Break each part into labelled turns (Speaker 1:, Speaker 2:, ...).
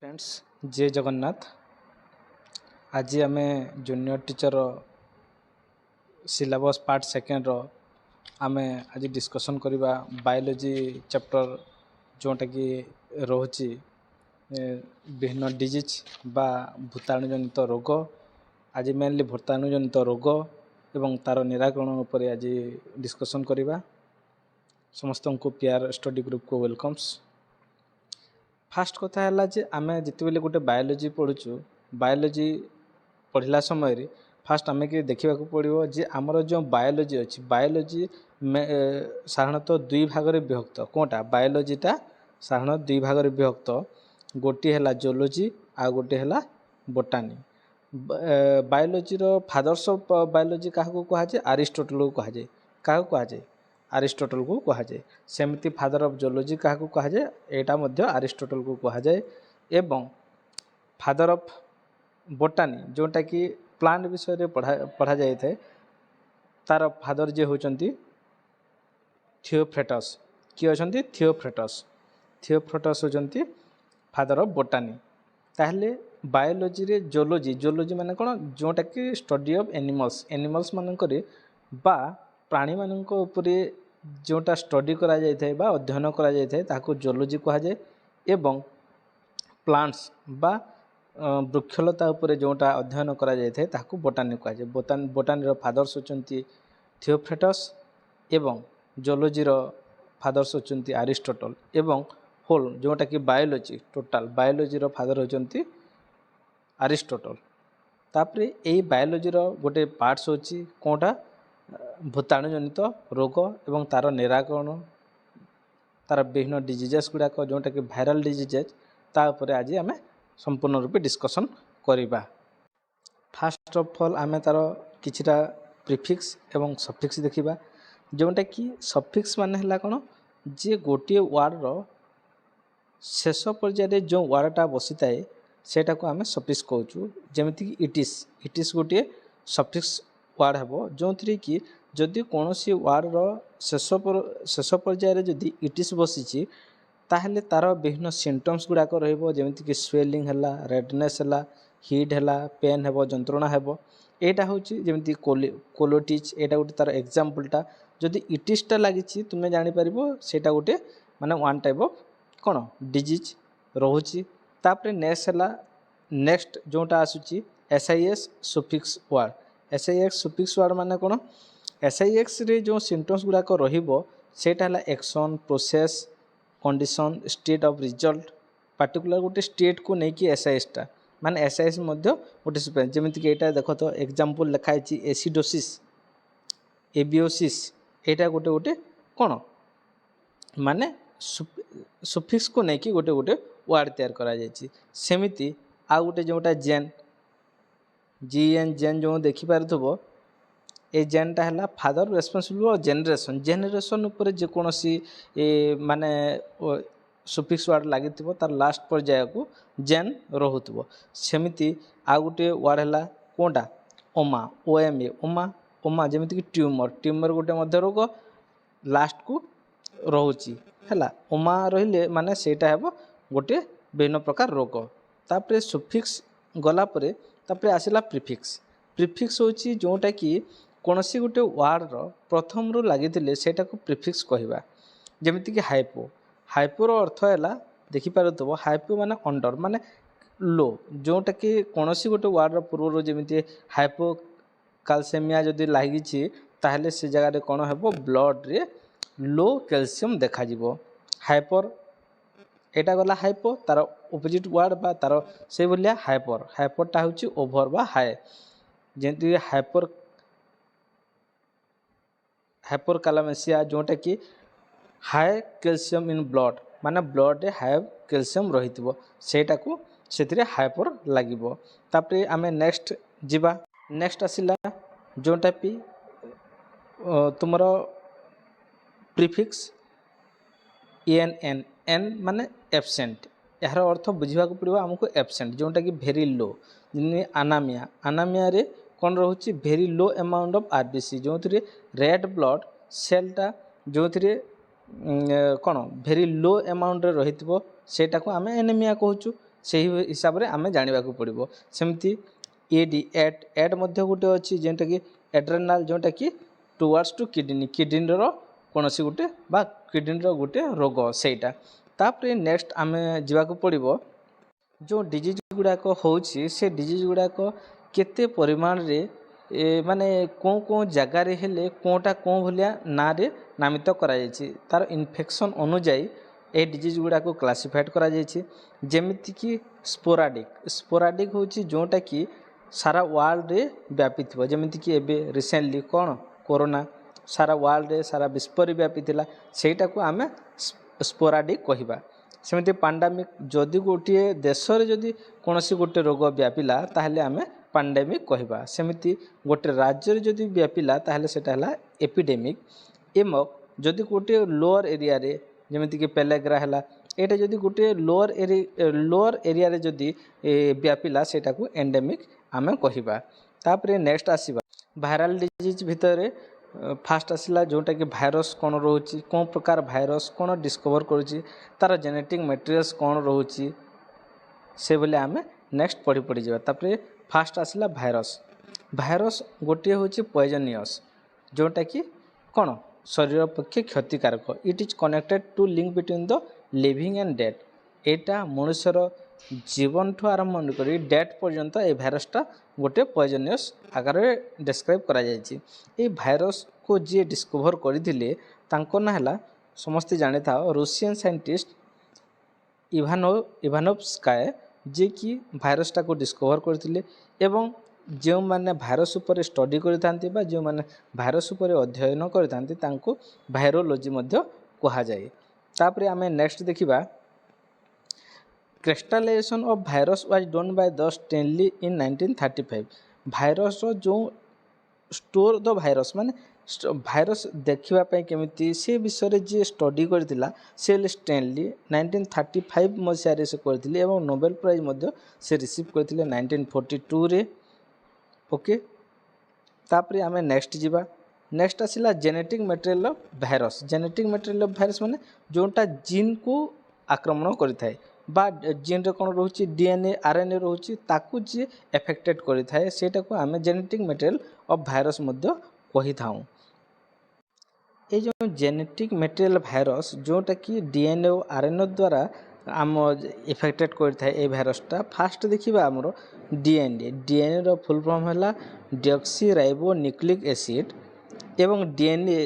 Speaker 1: Friends जय जगन्नाथ। आज आम junior teacher syllabus part second आम आज डिस्कसन करवा बायोलॉजी चैप्टर जोटा कि रोचे विभिन्न डिजीज बा भूताणु जनित रोग। आज मेनली भूताणु जनित रोग एवं तार निराकरण उपर आज डिस्कसन करवा। समस्त को प्यार स्टडी ग्रुप को वेलकम्स। फास्ट कथा है जे आम जिते गोटे बायोलॉजी पढ़ुचु बायोलॉजी पढ़ला समय फास्ट आम कि देखा पड़ो जे आमर जो बायोलॉजी अच्छी बायोलॉजी साधारणतः दुई भाग में विभक्त। कौटा बायोलॉजीटा साधारण दुई भाग में विभक्त। गोटे है जोलॉजी आ गोटे है botany. Biology fathers of biology क्या कहुए अरिस्टोटल को कहुए। क्या कहुए अरिस्टोटल को कहुए। सेमती फादर ऑफ जोलॉजी क्या कहुए यहाँ अरिस्टोटल को कहुए। एवं फादर ऑफ बोटानी जोटा कि प्लांट विषय पढ़ा जाए थे तार फादर जे होचंती थियोफ्रेटस। किए अच्छा थियोफ्रेटस। थियोफ्रेटस होचंती फादर ऑफ बोटानी। ताहले बायोलॉजी रे जोलॉजी जोलॉजी माने कौन जोटा कि स्टडी ऑफ एनिमल्स एनिमल्स मानक बा प्राणी मानक उपरे जोटा स्टडी करा जाय थे बा अध्ययन करा जाय थे ताको जोलॉजी कहा जाए। एवं प्लांट्स बा वृक्षलता उपरे जोटा अध्ययन करा जाय थे ताको बोटानी कहा जाए। बोटानी रो फादर्स होचंती थियोफ्रेटस एवं जोलॉजी रो फादर्स होचंती अरिस्टोटल। एवं होल जोटा कि बायोलॉजी टोटाल बायोलॉजी रो फादर होचंती अरिस्टोटल। तापरे यही बायोलॉजी रो गोटे पार्ट्स होची कोटा भूताणु जनित रोग एवं तार निराकरण तार विभिन्न डिजीजेस गुड़ाक जोटा कि भाइराल डिजीजेस ता उपरे आज आम संपूर्ण रूपे डिस्कसन करिबा। फास्ट ऑफ ऑल आम तार किछिटा प्रीफिक्स एवं सफिक्स देखिबा। जोटा कि सफिक्स माने हला कोन जे गोटे वर्ड रो शेष पर्याय जो वर्डटा बसी थाए सेटा को आम सफिक्स कहूँ। जमिति कि इटिस गोटे सफिक्स वर्ड हेबो जो कि जदि कौन सी वर्ड रो शेष पर्याय जदि इटिस बसी ताहले तार विभिन्न सिम्पटम्स गुड़ाक रहिबो जेमिति कि स्वेलिंग हला रेडनेस हला हीट हला पेन हेबो जंत्रणा हेबो। एटा होची जेमिति कोलोटिच एटा गोटे तार एग्जांपलटा जदि इटिसटा लागिछि तुमे जानि परिबो सेटा गोटे माने वन टाइप ऑफ कौन डिजीज रोची। तापरे नेक्स्ट जोटा आसुची SIS suffix word. SIX suffix word माने कौन एसआईएक्स रे जो सिम्पटम्स गुड़ाक रहिबो सेटा हला action process condition state of result particular गोटे स्टेट को लेकिन एसआईएसटा माने एसआईएस मध्य गोटे सुफिक्स जेमिति कि एटा देखो तो एग्जांपल लिखाई छि एसिडोसिस एबियोसिस एटा गोटे गोटे कौन माने सुफिक्स को लेकिन गोटे गोटे वर्ड तैयार करा जायछि। सेमिति आ गोटे जोटा जेन जीएन जेन जो देखि पारथबो ए जेनटा है father responsible for generation generation उपर जेकोसी माने सुफिक्स वर्ड लगी तार लास्ट पर्याय को जेन रोथब। सेमिति आ गोटे वर्ड है कौनटा ओमा ओएमए ओमा ओमा जमीक कि ट्यूमर ट्यूमर गोटे मध्य रोग लास्ट को रोची है ओमा रहिले माने सेटा हेबो गोटे विभिन्न प्रकार रोग। तापरे सुफिक्स गलापर तापरे आसिला प्रीफिक्स। प्रीफिक्स होची जोटा कि कौन सी गोटे वर्ड प्रथम रू लगी सेटा को प्रीफिक्स कहवा। जमीक कि हाइपो हाइपोर अर्थ है देखिपार हाइपो माने अंडर माने लो जोटा कि कौन सी गोटे वर्ड पूर्व जमी हाइपो कैल्सियमिया जदि लगी ताहले से जगह कौन हेबो ब्लड रे लो कैल्शियम देखा जिवो। हाइपर एटा गला हाइपो तार ऑपोजिट वर्ड बा तार से भलिया हाइपर हाइपरटा होची ओभर बा हाई जेंति हाइपर कैलामेसिया जोटा कि हाई कैल्शियम इन ब्लड माने ब्लड रे हाई कैल्शियम रहितबो सेटा को सेतिरे हाइपर लागिबो। तापरे आमे नेक्स्ट जिबा। नेक्स्ट आसिला जोटा पी तुमर प्रीफिक्स एन एन एन माने एब्सेंट यार अर्थ बुझा पड़ो आमको एब्सेंट जोटा कि भेरी लो आनामिया आनामिया रे कौन रोचे भेरी लो अमाउंट ऑफ आरबीसी जो रेड ब्लड सेलटा जो कौन भेरी लो अमाउंट रही सेटा को आम एनेमिया कहूँ। से हिसाब से आम जानवा पड़ो सेमती एडी एट मध्य गोटे अच्छी जेनटा कि एड्रेनाल जोटा कि टुवर्ड्स टू किडनी कौन सी गोटे बा किडनी गोटे रोग सेटा तापर नेक्स्ट आम जावाक पड़ो जो डिजीज गुड़ाक होची से डिजीज गुड़ाक केते परिमाण रे माने कौ जगार हेले कौटा कौन भाया ना रे नामित करा तार इन्फेक्शन अनुजाई ए डिजीज गुड़ाक क्लासीफाइड करा जेमिति कि स्पोराडिक होची जोटा कि सारा वर्ल्ड रे व्यापी थी जमीक एबे रिसेंटली कौन कोरोना सारा वर्ल्ड रे सारा विश्व रे व्यापी थिला सेटा को आमे स्पोराडिक कहबा सेमती पांडामिक जदि गोटे देश रे जदि कौन सी गोटे रोग व्यापिला ताहले आमे पांडेमिक कहबा सेमती गोटे राज्य रे जदि व्यापिला ताहले सेटा हला एपिडेमिक एवं जदि गोटे लोअर एरिया रे जमीक पेलेग्रा है एटा जदि गोटे लोअर एरिया रे जदि व्यापिला सेटा को एंडेमिक आमे कहबा तापरे नेक्स्ट आसीबा वायरल डिजीज भितर फास्ट आसला जोटा कि भाइरस कौन रोची कौन प्रकार भाइरस कौन डिस्कवर करुच्ची तार जेनेटिक मटेरियल्स कौन रोची से बोले आमे नेक्स्ट पढ़ी पढ़ी जावा तापरे फास्ट आसला भाइरस गोटे होची पॉइजनियस जोटा कि कौन शरीर पक्षे क्षतिकारक it is connected to link between the living and death एटा मनुष्यर जीवन ठू आरंभ कर डेथ पर्यंत ए भाइरसटा गोटे पॉइजनियस आकार डिस्क्राइब करा जायछि ए भाइरस को जी डिस्कवर करथिले तांको ना हला समस्ते जाने था रूसियन साइंटिस्ट इवानोव्स्काय जे कि भाइरसटा को डिस्कवर करथिले एवं जो माने भाइरस उपर स्टडी करथांती बा जो माने भाइरस उपर अध्ययन करथांती तांको वायरोलॉजी मध्य कहा जाए तापरे आमे नेक्स्ट देखिबा crystallization of virus was done by the Stanley in 1935 virus जो स्टोर द भाइरस माने भाइरस देखिबा पय केमिति से विषय जे स्टडी करथिला से स्टेनली 1935 मसिया से करथिले एवं नोबेल प्राइज मध्य से रिसीव करथिले 1942 रे ओके तापरे आमे नेक्स्ट जीवा नेक्स्ट आसिला genetic material of virus genetic material of virus माने जोटा जीन को आक्रमण करिथाय बा जीन रे कोन रहउची डीएनए आरएनए रहउची ताकू जे एफेक्टेड करिथाय सेटा को आमे जेनेटिक मटेरियल ऑफ भाइरस मध्य कहि थाउ ए जो जेनेटिक मटेरियल भाइरस जोटा कि डीएनए और आरएनए द्वारा आम इफेक्टेड करिथाय ए भाइरसटा फास्ट देखिबा हमरो डीएनए रो फुल फॉर्म हला डीऑक्सीराइबोन्यूक्लिक एसिड एवं डीएनए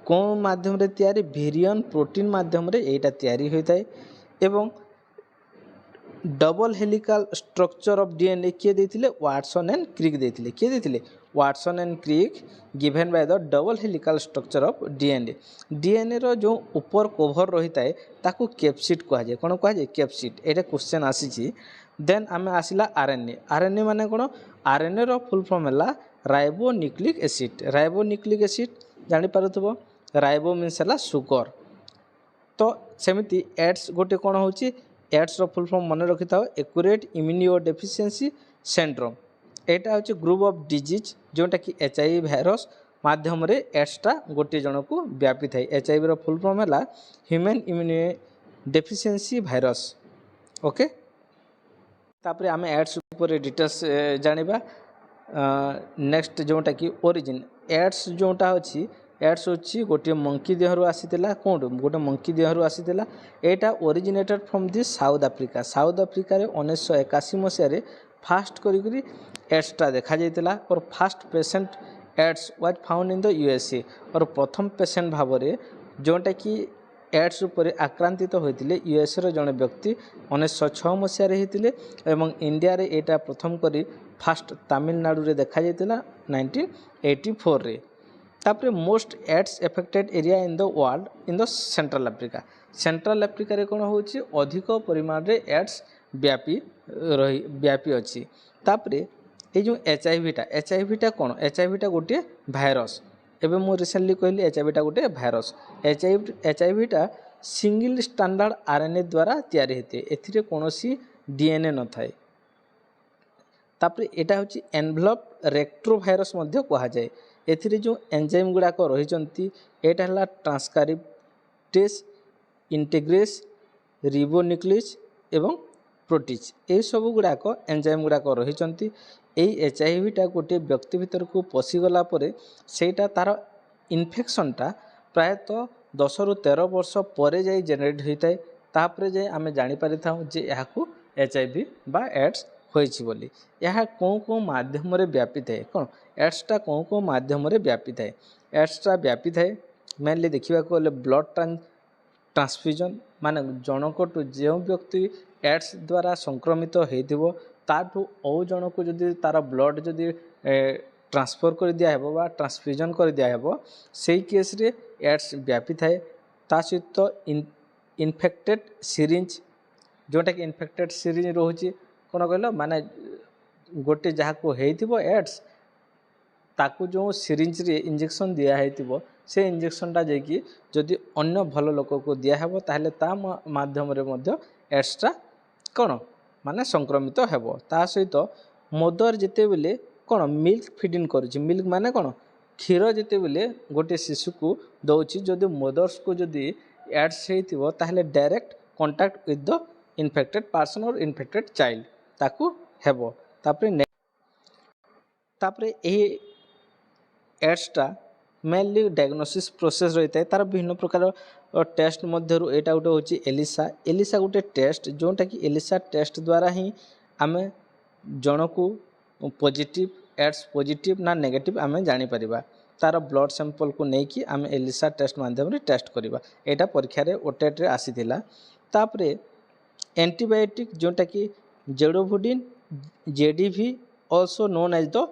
Speaker 1: कौन माध्यम रे तैयारी वेरियन प्रोटीन माध्यम रे एटा तैयारी होइताय एवं double helical structure of DNA किए देथिले वाटसन एंड क्रिक देथिले किए देथिले Watson and Crick given by the double helical structure of DNA रो जो ऊपर कवर रहिताय ताकू कैप्सिड कहा जाय कोन कहा जाय कैप्सिड एटा क्वेश्चन आसीची देन आमे आसिला आरएनए माने कोन आरएनए रो फुल फॉर्म हला राइबोन्यूक्लिक एसिड जानि पारुथबो राइबो मीन्स हला सुगर तो सेमिति एड्स गोटे कोन होची एड्स रो फुल फॉर्म मन रखि थाओ एक्यूरेट इम्यूनो डेफिशिएंसी सिंड्रोम एटा होची ग्रुप ऑफ डिजीज जोटा कि एचआईवी भाइरस माध्यम रे एड्सटा गोटे जन को व्यापी थाए एचआईवी रो फुल फॉर्म हला human immuno deficiency virus okay तापरे आमे एड्स ऊपर डिटेल्स जानिबा नेक्स्ट जोटा कि ओरिजिन एड्स जोटा अछि एड्स होची गोटे मंकी देहरु आसीतिला कोन गोटे monkey देहरु आसीतिला Etah originated from the south Africa रे 1981 मसिया रे फास्ट करी करी एड्सटा देखा जाइतिला और first patient AIDS was found in the USA और प्रथम पेशेंट भाबरे जोटा कि एड्स उपर आक्रांतित होइतिले यूएसए रो जने व्यक्ति 1906 मसिया रे हितिले एवं इंडिया रे एटा प्रथम करी फास्ट तमिलनाडु रे देखा जाइतिला 1984 रे तापरे most AIDS affected area in the world in the central Africa रे कोन होची अधिक परिमाण रे एड्स व्यापी अछि तापरे ए जो एचआईवी कोन एचआईवी गोटे भाइरस एबे मो रिसेंटली कहली एचआईवी गोटे virus HIV single standard RNA द्वारा तैयारी हेते एथिरे कोनोसी डीएनए न थाए तापरे एटा होची एनवेलप रेट्रोवायरस मध्य कहा जाए एथिरे जो एंजाइम गुड़ाक रही एटा हला ट्रांसक्रिप्टेस इंटेग्रेस रिबोन्यूक्लियस एवं प्रोटीज ये सब गुड़ाक एंजाइम गुड़ाक रही एचआईवीटा गोटे व्यक्ति भीतर को पशिगला सेटा तार इन्फेक्शनटा प्रायतः 10 ରୁ 13 वर्ष पर जाई जेनेरेट होता है तापर जाए आम जापर जे यहाँ एचआईवी बा एड्स होइछि बोली। यह कौन कौन माध्यम व्यापी थाए कौन एड्सटा कौन कौन माध्यम व्यापी थाए एड्सटा व्यापी थाए मेनली देखा गले ब्लड ट्रांसफ्यूजन माने जनक टू जो व्यक्ति एड्स द्वारा संक्रमित हो ताठू औ जनक जदि तार ब्लड जदि ट्रांसफर कर दिया हेबो बा ट्रांसफ्यूजन कर दिया हेबो सेही केस रे एड्स व्यापी थाए। ता सहित इन्फेक्टेड सिरिंज जोटा कि इन्फेक्टेड सिरिंज रोचे कौन कहल माने गोटे जहाँ को हेइथिबो एड्स ताकू जो सिरिंज रे इंजेक्शन दिया हेइथिबो से इंजेक्शनटा जाकि जदि अन्य भल लोक को दियाहेब ताहले ता माध्यम रे मध्य एड्सटा कौन माने संक्रमित हेबो। ता सहित मदर जेते बेले कौन मिल्क फीडिंग करुछि मिल्क माने कौन क्षीर जेते बेले गोटे शिशु को दउछि जदि मदर्स को जदि एड्स हेइथिबो ताहले direct contact with the infected person और इन्फेक्टेड चाइल्ड ताकू हेबो। तापरे एही एड्सटा मेनली डायग्नोसिस प्रोसेस रही है तार विभिन्न प्रकार टेस्ट मध्यरु एटा गोटे होची एलिसा एलिसा गोटे टेस्ट जोटा कि एलिसा टेस्ट द्वारा ही आम जन को पॉजिटिव एड्स पॉजिटिव ना नेगेटिव आम जानी परिबा तार ब्लड सैंपल को लेकिन आम एलिसा टेस्ट माध्यम टेस्ट करवा एटा परीक्षा रे ओटेट रे आसीथिला। तापरे एंटीबायोटिक जोटा कि zidovudine ZDV also known as the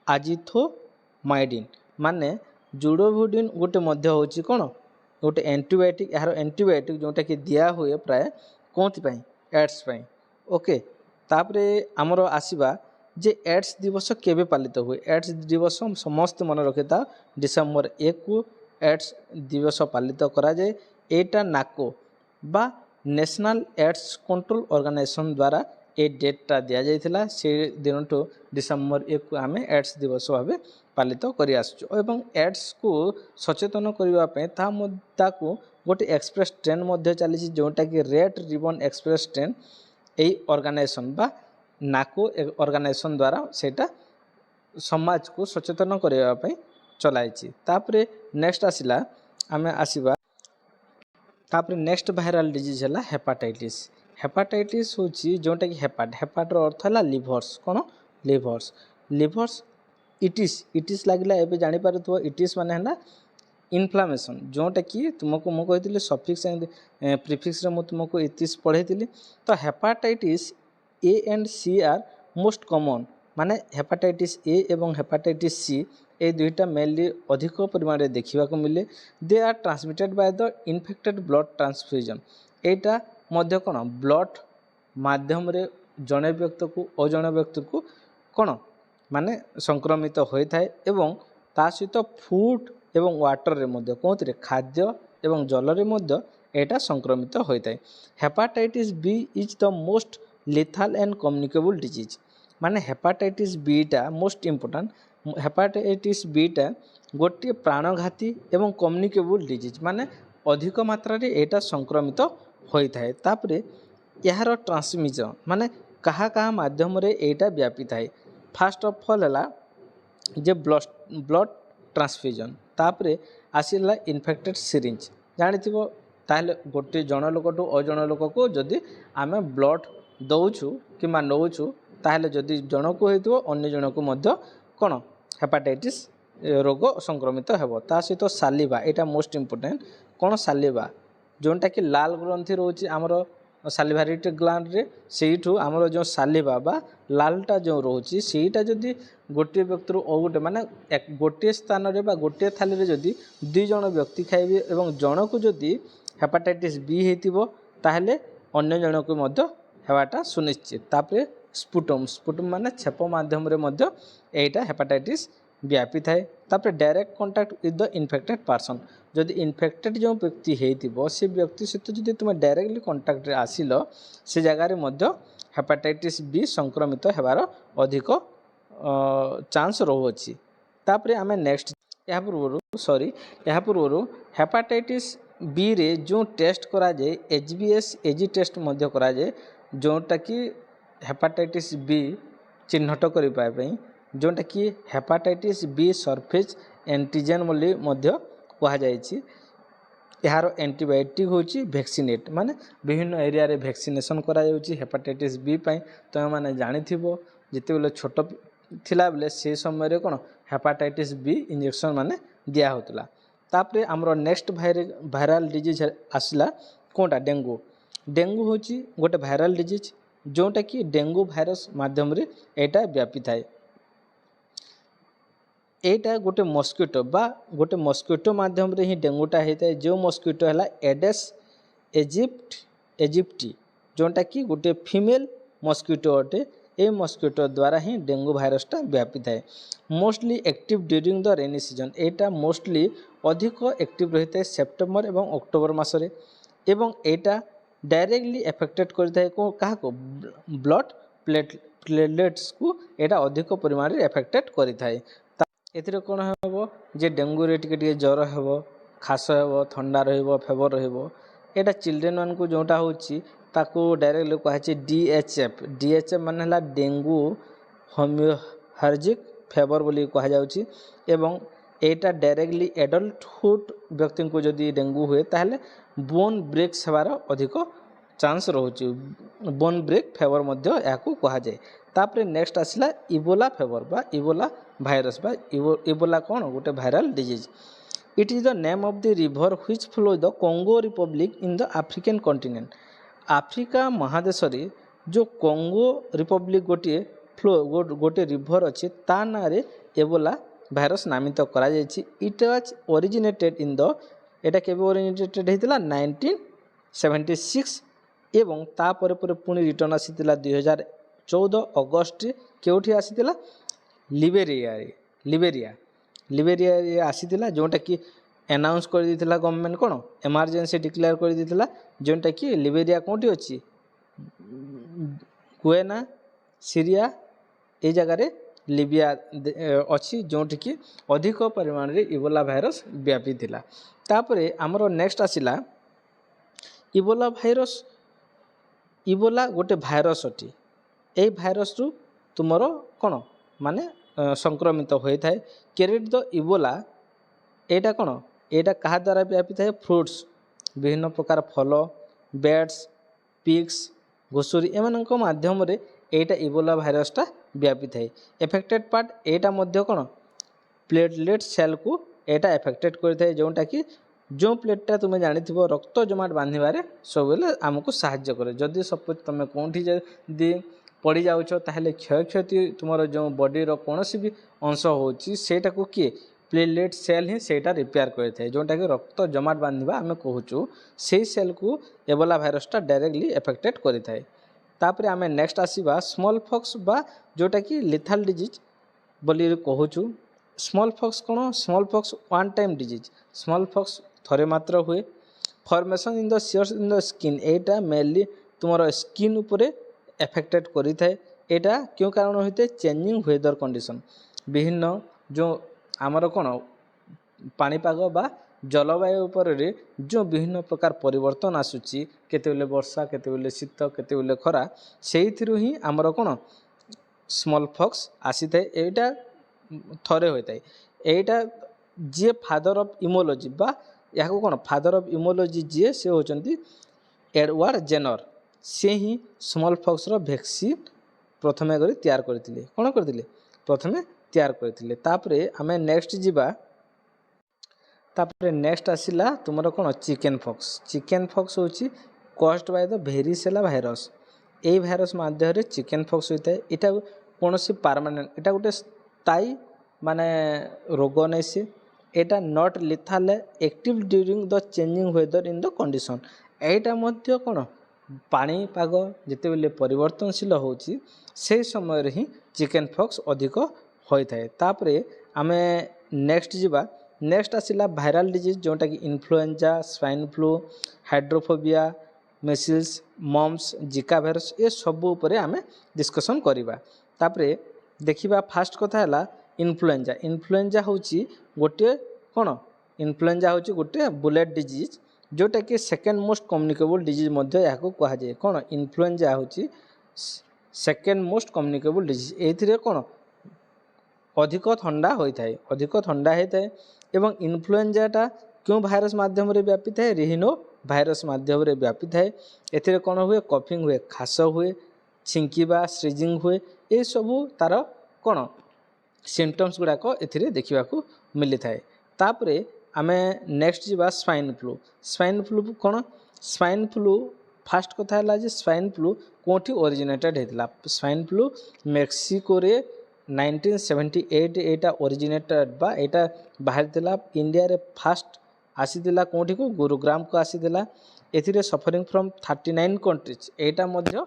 Speaker 1: azidothymidine माने जुडोवुडिन गोटे मध्य होची कौन गोटे एंटीबायोटिक यार एंटीबायोटिक जोटा कि दिया हुए प्राय कौन एड्स पाई ओके। तापरे आमर आसीबा जे एड्स दिवस केबे पालित हुए एड्स दिवस समस्त मन रखे था डिसेम्बर 1 को एड्स दिवस पालित करा जाए एटा नाको बा नेशनल एड्स कंट्रोल ऑर्गेनाइजेशन द्वारा ए डेटा दि जाइथिला से दिन टू डिसेम्बर 1 को आम एड्स दिवस भाव पालित करि आसुछु एवं एड्स को सचेतन करने ताकू गोटे एक्सप्रेस ट्रेन मध्य चली जोटा कि रेड रिबन एक्सप्रेस ट्रेन यही ऑर्गेनाइजेशन बा नाको ऑर्गेनाइजेशन द्वारा सेटा समाज को सचेतन करने चलाई। तापरे नेक्स्ट आसिला आम आसीबा तापरे नेक्स्ट वायरल डिजीज है हेपाटाइटिस। हेपाटाइटिस होची जोटा कि हेपाटर अर्थ है लिभर्स कौन लिभर्स इटिस लगला एबे जानि पारुथो इटिस माने है इनफ्लामेशन जोटा कि तुमको मु कही सफिक्स एंड प्रीफिक्स रे मु तुमको इटिस पढ़ाई तो hepatitis A and C are most common माने हेपाटाइटिस ए एवं हेपाटाइटिस सी ए दुईटा मेनली अधिक परिमाण में देखा मिले they are transmitted by the infected blood transfusion एटा मध्य कौन ब्लड माध्यम रे जड़े व्यक्ति को अजणे व्यक्ति को कौन माने संक्रमित होता है एवं ता सहित फूड एवं वाटर रे मध्य कौन खाद्य एवं जल रे मध्य एटा संक्रमित होता है। Hepatitis B is the most lethal and communicable disease माने हेपाटाइटिस बीटा मोस्ट इम्पोर्टाट हेपाटाइटिस बीटा गोटे प्राणघाती एवं कम्युनिकेबल डिजीज माने अधिक मात्रा रे एटा संक्रमित होता है। तापरे यार ट्रांसमिशन माने कहा कहा माध्यम रे एटा व्यापी थाए फास्ट ऑफ ऑल है जे ब्लड ट्रांसफ्यूजन तापरे आसिला इन्फेक्टेड सिरिंज जानिथिबो ताहले गोटे जन लोक टू अजण लोक को जदि आमे ब्लड दउछु किमा नउछु ताहले जदि जन को हेतु अन्य जन को मध्य कौन हेपाटाइटिस रोग संक्रमित हेबो। ता सहित सालिवा एटा मोस्ट इम्पोर्टेंट कौन सालिवा जोटा कि लाल ग्रंथि रोचे आमर सालिभारी ग्लांड रे सेठू आमर जो सालिवा बा लालटा जो रोचे सेटा जदि गोटे व्यक्ति और गोटे माने गोटे स्थान रे बा गोटे थाली रे जदि दुई जन व्यक्ति खाइबे एवं जन को जदि हेपाटाइटिस बी हेतिबो ताहले अन्य जन को मध्य हेबाटा सुनिश्चित। तापरे स्पुटम माने छेप माध्यम रे मध्य एटा हेपाटाइटिस व्यापी थाए। तापरे direct contact with the infected person जदि इन्फेक्टेड जो व्यक्ति हेतिबो से व्यक्ति सहित जदि तुम डायरेक्टली कांटेक्ट रे आसिल से जगार मध्य हेपाटाइटिस बी संक्रमित हेबार अधिक चांस रहुछि। तापरे आमे नेक्स्ट या पूर्व हेपाटाइटिस बी रे जो टेस्ट करा जाए एचबीएस एजी टेस्ट मध्य करा जाए जोटा कि हेपाटाइटिस बी चिन्हट करने जोटा कि हेपाटाइटिस बी सरफेस एंटीजेन बोली कहुई। यार एंटीबायोटिक होची वैक्सीनेट माने विभिन्न एरिया रे वैक्सीनेशन करा जाउची हेपाटाइटिस बी पाई। तो माने जानिथिबो जिते बेले छोट थिला बेले से समय रे कोन हेपाटाइटिस बी इंजेक्शन माने दिया होतला। तापरे हमरो नेक्स्ट वायरल डिजीज आसला कोनटा डेंगू। डेंगू होची गोटे वायरल डिजीज जोटा कि डेंगू भाइरस माध्यम रे एटा व्यापी थाए। एटा गोटे मस्किटो बा गोटे मस्किटो माध्यम रे ही डेंगूटा होता है। जो मस्किटो है एडेस एजिप्टी जोटा कि गोटे फीमेल मस्किटो अटे। ए मस्किटो द्वारा ही डेंगू भाइरसटा व्यापी थाए। Mostly active during the rainy season. Etah mostly अधिक एक्टिव रही है सेप्टेम्बर एवं अक्टोबर मासरे एवं एटा डायरेक्टली एफेक्टेड करता है क्या ब्लड प्लेटलेट्स को एटा अधिक परिमाण में एफेक्टेड करता है। एथिरे कौन हम जे डेंगू रे टिके ज्वर हेब खास हेब थंडा रहिबो फेवर रहिबो। एटा चिल्ड्रेन मान को जोटा होची ताको डायरेक्टली कहे डीएचएफ माने हला डेंगू होम्योहार्जिक फेवर बोली कहा जाउची। एवं एटा डायरेक्टली एडल्टहुड व्यक्ति को जदि डेंगू हुए ताहले बोन ब्रेक्स हेबार अधिक चांस रोचे। बोन ब्रेक फेवर मध्य याकू कहा जाए। तापरे नेक्स्ट आसला इबोला फेवर बा इबोला भाइरस बा इबोला कौन गोटे viral disease. It is the name of the river which flow the Congo Republic in the African continent. Africa महादेश रे जो कोंगो रिपब्लिक गोटे फ्लो गोटे रिवर अच्छे ता ना रे एबोला भाइरस नामित करा जायछि। It was originated in the एटा केबे ओरिजिनेटेड हेतिला 1976 एवं ता परे परे पुणी रिटर्न आसीतिला 2014 अगस्त केउठी आसीतिला लिबेरिया आसीतिला जोटा कि अनाउंस कर देथिला गवर्नमेंट कोन इमरजेंसी डिक्लेयर कर देथिला। जोटा कि लिबेरिया कोठी अछि गुएना सीरिया ए जगह रे लिबिया अच्छी जोटी कि अधिक परिमाण रे इबोला भाइरस व्यापी थिला। तापरे हमरो नेक्स्ट आसिला इबोला भाइरस। इबोला गोटे भाइरस अटी। ए भाइरस रु तुमरो कोन माने संक्रमित होई थाए। कैरिड द इबोला एटा कोन एटा कहा द्वारा व्यापी थाए फ्रूट्स विभिन्न प्रकार फल बेड्स पिग्स घुसुरी एमानक माध्यम रे एटा इबोला भाइरसटा व्यापी थाए। एफेक्टेड पार्ट एटा मध्य कोन प्लेटलेट सेल को एटा एफेक्टेड करता है। जोटा कि जो प्लेटटा तुम्हें जानिथिबो रक्त जमाट बांधिबारे सब बेले आमको सहाय्य करे। जदि सपोज तुम कोठी जदि पड़ी जाउछ ताहले क्षयक्षति तुमर जो बॉडी रो कोनोसी भी अंश होची सेटा को किए प्लेटलेट सेल ही सेटा रिपेयर करता है। जोटा कि रक्त जमाट बांधिबा आमे कहूचु से सेल को एबोला भाइरसटा डायरेक्टली एफेक्टेड करता है। तापरे आमे नेक्स्ट आसीबा स्मॉल पॉक्स बा जोटा कि लिथल डिजीज बोली कहूचु। स्मॉल पॉक्स कौन smallpox one time disease. Smallpox थरे मात्र हुए। Formation in the sears in the skin एटा मेनली तुमर स्किन उपरे एफेक्टेड करि थाए। एटा क्यों कारण होते है चेंजिंग वेदर कंडीशन विभिन्न जो आमर कौन पानीपाग बा जलवायु उपर रे जो विभिन्न प्रकार परिवर्तन आसुची केतेबेले वर्षा केतेबेले शीत केतेबेले खरा सेइथिरु ही आमर कौन स्मॉल पॉक्स आसी थाए। एटा थरे होता है। एटा जे फादर ऑफ इमोलॉजी बा या कौन फादर ऑफ इमोलॉजी जे से होचंती एडवर्ड जेनर से ही स्मॉल पॉक्स रो वैक्सीन प्रथमे करी तैयार करथिले। कोन करथिले प्रथमे तैयार करथिले। तापरे हमें नेक्स्ट जीवा। तापरे नेक्स्ट आसिला तुमरो कोन चिकन पॉक्स। चिकन पॉक्स होची caused by the varicella virus. ए भाइरस माध्यम रे चिकन पॉक्स होता है। एटा कोनोसी परमानेंट एटा गोटे स्थायी माने रोग नहीं से एटा not lethal active during the changing weather in the condition. एटा मध्य कोन पानी पाग जिते बेले परिवर्तनशील होची से समय रे ही चिकन पॉक्स अधिक होई थाए। तापरे आमे नेक्स्ट जीवा। नेक्स्ट आसिला वायरल डिजीज जोटा कि influenza swine flu hydrophobia measles mumps Zika virus ए सब उपरे आमे डिस्कशन करिबा। तापरे देखिबा फास्ट कथा है इन्फ्लुएंजा। इन्फ्लुएंजा होची गोटे कौन इन्फ्लुएंजा होची गोटे बुलेट डिजीज जोटा कि सेकेंड मोस्ट कम्युनिकेबल डिजीज मध्य यहाँ कह जाए कौन इन्फ्लुएंजा होची सेकेंड मोस्ट कम्युनिकेबल डिजीज एथिरे कौन अधिक ठंडा होता है अधिक ठंडा होता है एवं इन्फ्लुएंजाटा क्यों भाइरस माध्यम रे व्यापी थाए रिहिनो भाइरस माध्यम रे व्यापी थाए एथिरे कौन हुए कफिंग हुए खास हुए छिंकिबा स्ट्रीजिंग हुए ये सबू तार कौन सिम्पटम्स गुड़ाक एथिरे देखा मिली थाए तापरे आमे नेक्स्ट जीवा स्वाइन फ्लू कौन स्वाइन फ्लू फास्ट कथा है स्वाइन फ्लू कौटी ओरिजिनेटेड होता स्वाइन फ्लू मेक्सिको रे 1978 एटा ओरिजिनेटेड बा एटा बाहर दिला इंडिया रे फास्ट आसीला कौटी को गुरुग्राम को आसीला एथिरे सफरिंग फ्रॉम 39 कंट्रीज एटा मध्य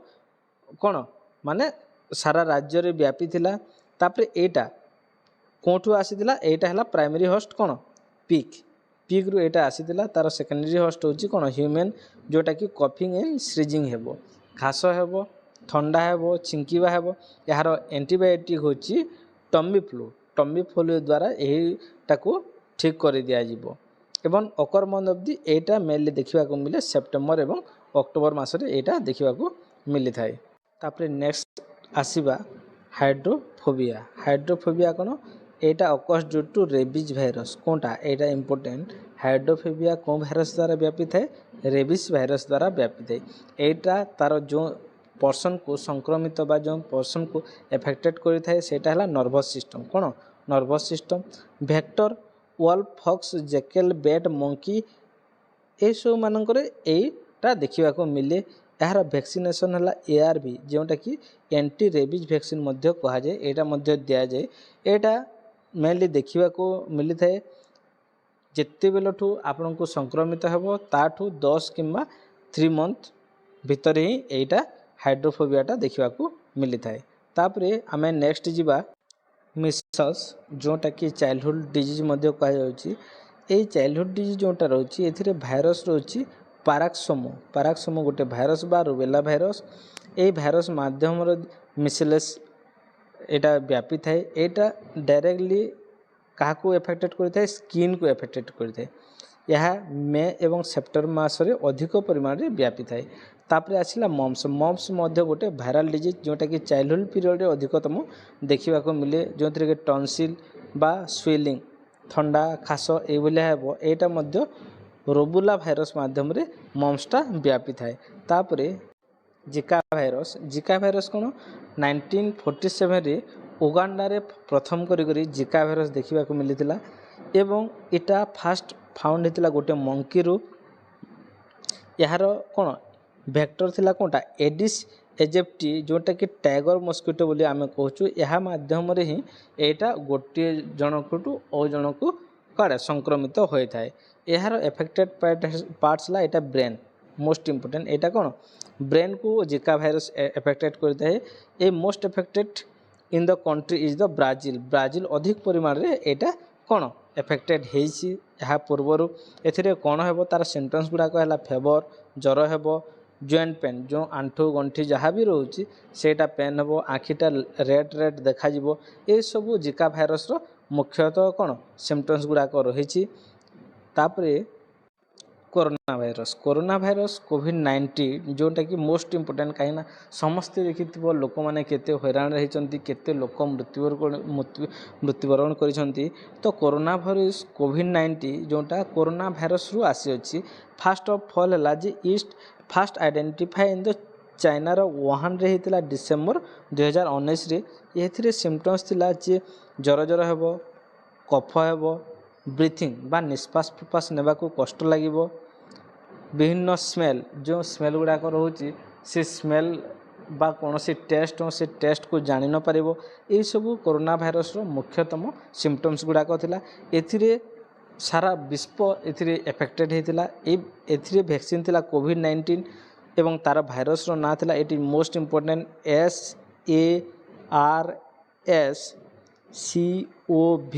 Speaker 1: कौन माने सारा राज्य रे व्यापी थिला तापरे एटा कौटू आसीला एटा हला प्राइमरी होस्ट कौन पिग रु एटा आसीला तार सेकेंडरी होस्ट होची कौन ह्यूमन जोटा कि कफिंग एंड स्ट्रीजिंग हेबो खास हेबो ठंडा हेबो छिंकिबा हेबो यार एंटीबायोटिक होची टमी फ्लू द्वारा एटाको ठीक कर दिया जिवो एवं अकर month of the Etah mainly देखा मिले सेप्टेम्बर एवं अक्टोबर मासरे एटा देखा मिली थाए तापरे नेक्स्ट आसीबा हाइड्रोफोबिया कौन एटा occurs due to rabies virus कौनटा एटा इंपोर्टेंट हाइड्रोफोबिया कौन भाइरस द्वारा व्यापी थाए रेबिज भाइरस द्वारा व्यापी थाए एटा तार जो पर्सन को संक्रमित बा जो पर्सन को एफेक्टेड करि थाए सेटा हला नर्वस सिस्टम कौन nervous system vector wolf fox jackal bat monkey ए सब मानकर एटा देखा मिले यार वैक्सीनेशन है ARV जोटा कि एंटी रेबिज वैक्सीन मध्य कहा जाए एटा मध्य दिया जाए एटा मेनली देखा मिली थाए जिते बेलठू आपण को संक्रमित हेबो ताठू 10 किंबा 3 मंथ भितर ही एटा हाइड्रोफोबियाटा देखा मिली थाए तापरे आमे नेक्स्ट जीवा मिसल्स जोटा कि चाइल्डहुड डिजीज मध्य कहा जाउची ए चाइल्डहुड डिजीज जोटा रोची एथिरे भाइरस रोची पाराक्सोमो गोटे भाइरस बा रुबेला भाइरस ए भाइरस माध्यम मिसलेस एटा व्यापी थाए एटा डायरेक्टली काहाको एफेक्टेड करिथाए स्किन को एफेक्टेड करिथाए यह मे एवं सेप्टेम्बर मासरे अधिक परिमाण रे व्यापी थाए तापरे आसिला मम्स मध्य गोटे भाइराल डिजीज जोटा कि चाइल्डहुड पीरियड रे अधिकतम देखा मिले जो कि टॉन्सिल बा स्वेलिंग ठंडा खास ये हेबो एटा मध्य रोबुला भाइरस माध्यम रे मम्सटा व्यापी थाए तापरे जिका भाइरस कौन 1947 रे उगांडा रे प्रथम करी जिका भाइरस देखा मिली एवं इटा फास्ट फाउंड होता गोटे मंकी रु यार कौन वेक्टर थिला कौनटा एडिस एजेप्टी जोटा कि टाइगर मस्किटो बोली आमे कहूँ यह माध्यम रे ही एटा गोटे जनकटू और जनक कड़े संक्रमित होता है यार एफेक्टेड पार्ट्स ला एटा ब्रेन मोस्ट इम्पोर्टेंट एटा कौन ब्रेन को जिका भाइरस एफेक्टेड करता है a most affected in the country is the Brazil अधिक परिमाण रे एटा कौन एफेक्टेड होइछि यहाँ पूर्वर एथिरे कौन हेबो तार सिम्पटम्स गुड़ाक है फेवर ज्वर हेबो जॉइंट पेन जो आंठू गंठी जहाँ भी रोचे सेटा पेन हेबो आखिटा रेड देखा जिवो ए सबू जिका भाइरस रो मुख्यतः कौन सिम्पटम्स गुड़ाक रही तापरे कोरोना भाइरस कोविड-19 जोटा कि मोस्ट इम्पोर्टेंट कहीं समस्ते देखि लोक मैंने केते हैरान रही केते लोक मृत्युवरण करिसंती तो कोरोना भाइरस कोविड-19 जोटा कोरोना भाइरस रु आसी अछि फास्ट ऑफ ऑल है जे ईस्ट first identify in the China रो वुहान रे हेतिला डिसेंबर 2019 रे एथिरे सिम्पटम्स थिला जे ज्वर हेबो कफ हेबो ब्रीथिंग बा निश्वास प्रश्वास नेबा को कष्ट लागिबो विभिन्न स्मेल जो स्मेल गुड़ाक रोचे से स्मेल बा कौन से टेस्ट को जानी न पारिबो ये सब कोरोना भाइरस रो मुख्यतम सिम्पटम्स गुड़ाक थिला एथिरे सारा विश्व एथिरे एफेक्टेड हेतिला एथिरे वैक्सीन थिला कोविड-19 एवं तार भाइरस रो ना थिला it is most important SARS-CoV